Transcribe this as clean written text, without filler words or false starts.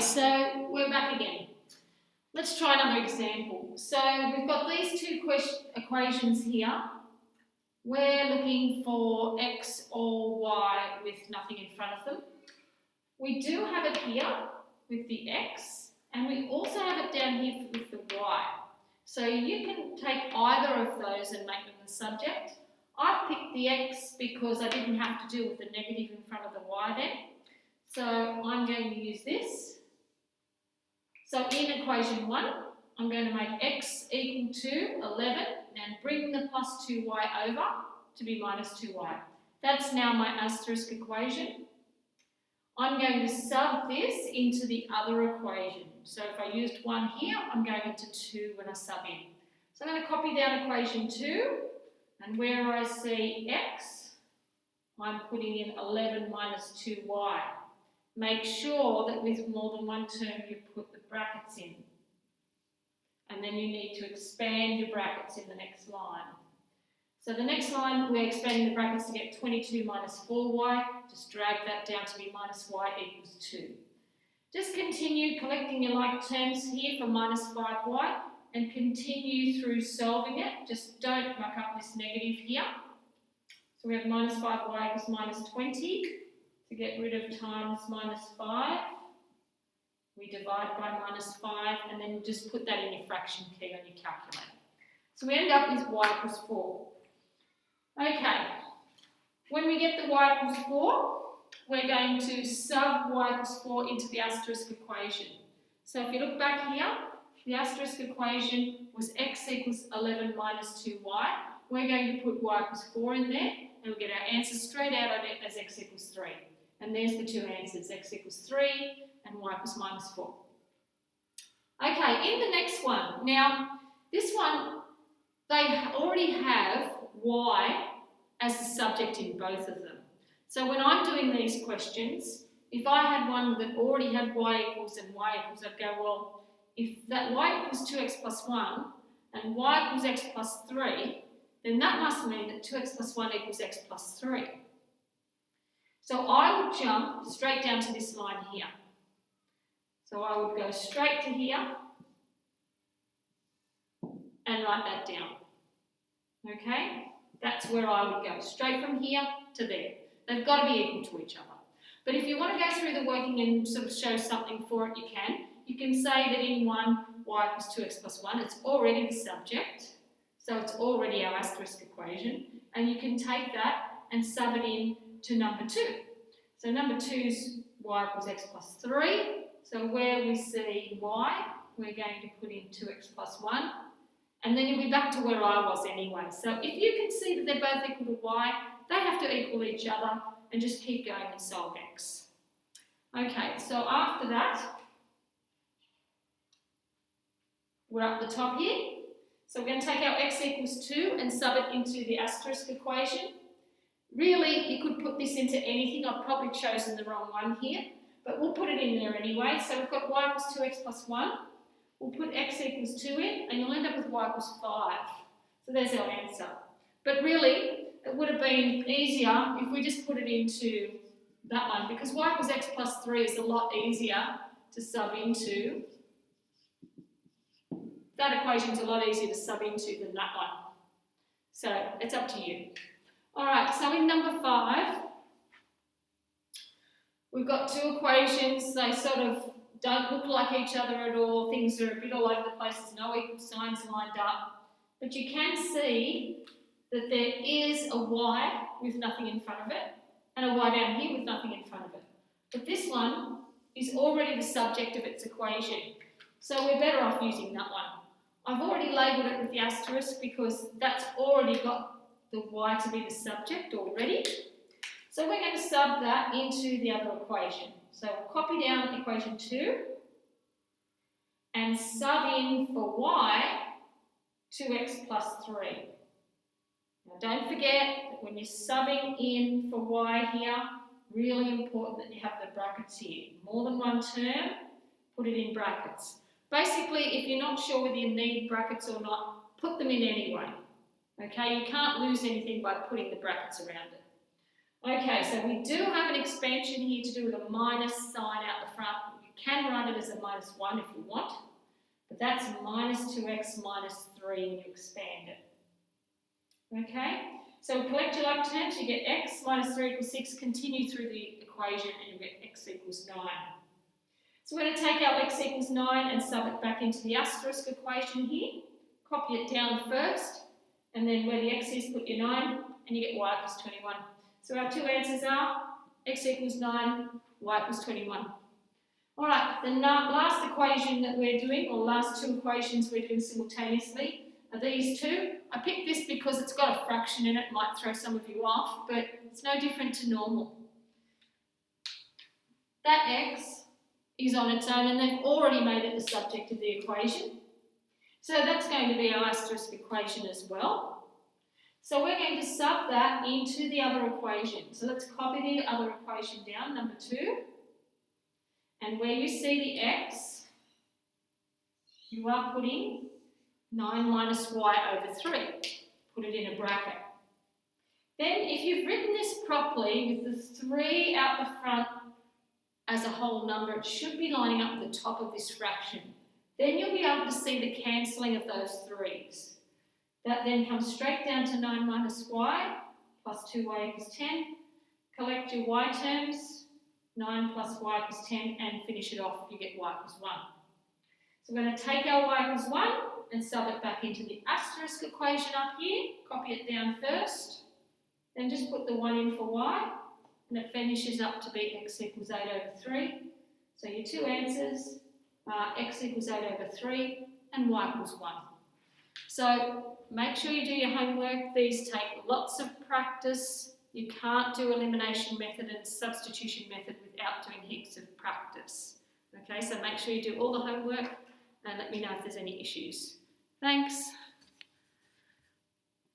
so we're back again. Let's try another example. So we've got these two equations here. We're looking for x or y with nothing in front of them. We do have it here with the x, and we also have it down here with the y. So you can take either of those and make them the subject. I've picked the x because I didn't have to deal with the negative in front of the y then. So I'm going to use this. So in equation 1, I'm going to make x equal to 11 and bring the plus 2y over to be minus 2y. That's now my asterisk equation. I'm going to sub this into the other equation. So if I used 1 here, I'm going into 2 when I sub in. So I'm going to copy down equation 2, and where I see x, I'm putting in 11 minus 2y. Make sure that with more than one term you put the brackets in. And then you need to expand your brackets in the next line. So the next line, we're expanding the brackets to get 22 minus 4y. Just drag that down to be minus y equals 2. Just continue collecting your like terms here for minus 5y and continue through solving it. Just don't muck up this negative here. So we have minus 5y equals minus 20. To get rid of times minus 5, we divide by minus 5 and then just put that in your fraction key on your calculator. So we end up with y equals 4. Okay, when we get the y equals 4, we're going to sub y equals 4 into the asterisk equation. So if you look back here, the asterisk equation was x equals 11 minus 2y. We're going to put y equals 4 in there, and we'll get our answer straight out of it as x equals 3. And there's the two answers, x equals 3 and y equals minus 4. Okay, in the next one, now this one, they already have y as the subject in both of them. So when I'm doing these questions, if I had one that already had y equals and y equals, I'd go, well, if that y equals 2x plus 1 and y equals x plus 3, then that must mean that 2x plus 1 equals x plus 3. So I would jump straight down to this line here. So I would go straight to here and write that down. Okay? That's where I would go, straight from here to there. They've got to be equal to each other. But if you want to go through the working and sort of show something for it, you can. You can say that in 1, y equals 2x plus 1, it's already the subject. So it's already our asterisk equation. And you can take that and sub it in to number 2. So number 2 is y equals x plus 3. So where we see y, we're going to put in 2x plus 1. And then you'll be back to where I was anyway. So if you can see that they're both equal to y, they have to equal each other, and just keep going and solve x. Okay, so after that, we're up the top here. So we're going to take our x equals 2 and sub it into the asterisk equation. Really, you could put this into anything. I've probably chosen the wrong one here, but we'll put it in there anyway. So we've got y equals 2x plus 1. We'll put x equals 2 in, and you'll end up with y equals 5. So there's our answer. But really, it would have been easier if we just put it into that one, because y equals x plus 3 is a lot easier to sub into. That equation's a lot easier to sub into than that one. So it's up to you. All right, so in number 5, we've got two equations. They sort of don't look like each other at all. Things are a bit all over the place. There's no equal signs lined up. But you can see that there is a y with nothing in front of it and a y down here with nothing in front of it. But this one is already the subject of its equation. So we're better off using that one. I've already labelled it with the asterisk because that's already got the y to be the subject already. So we're going to sub that into the other equation. So we'll copy down equation 2 and sub in for y 2x plus 3. Now don't forget that when you're subbing in for y here, really important that you have the brackets here. More than one term, put it in brackets. Basically, if you're not sure whether you need brackets or not, put them in anyway. Okay, you can't lose anything by putting the brackets around it. Okay, so we do have an expansion here to do with a minus sign out the front. You You can write it as a minus 1 if you want, but that's minus 2x minus 3 when you expand it. Okay, so collect your like terms, you get x minus 3 equals 6, continue through the equation and you get x equals 9. So we're going to take our x equals 9 and sub it back into the asterisk equation here. Copy it down first, and then where the x is, put your 9, and you get y equals 21. So our two answers are x equals 9, y equals 21. All right, the last equation that we're doing, or last two equations we're doing simultaneously, are these two. I picked this because it's got a fraction in it, might throw some of you off, but it's no different to normal. That x is on its own, and they've already made it the subject of the equation. So that's going to be our asterisk equation as well. So we're going to sub that into the other equation. So let's copy the other equation down, number 2. And where you see the x, you are putting 9 minus y over 3. Put it in a bracket. Then if you've written this properly with the 3 out the front as a whole number, it should be lining up at the top of this fraction. Then you'll be able to see the cancelling of those 3's. That then comes straight down to 9 minus y plus 2y equals 10. Collect your y terms, 9 plus y equals 10, and finish it off, you get y equals 1. So we're going to take our y equals 1 and sub it back into the asterisk equation up here. Copy it down first, then just put the 1 in for y, and it finishes up to be x equals 8 over 3. So your two answers are x equals 8 over 3 and y equals 1. So make sure you do your homework. These take lots of practice. You can't do elimination method and substitution method without doing heaps of practice. Okay, so make sure you do all the homework and let me know if there's any issues. Thanks.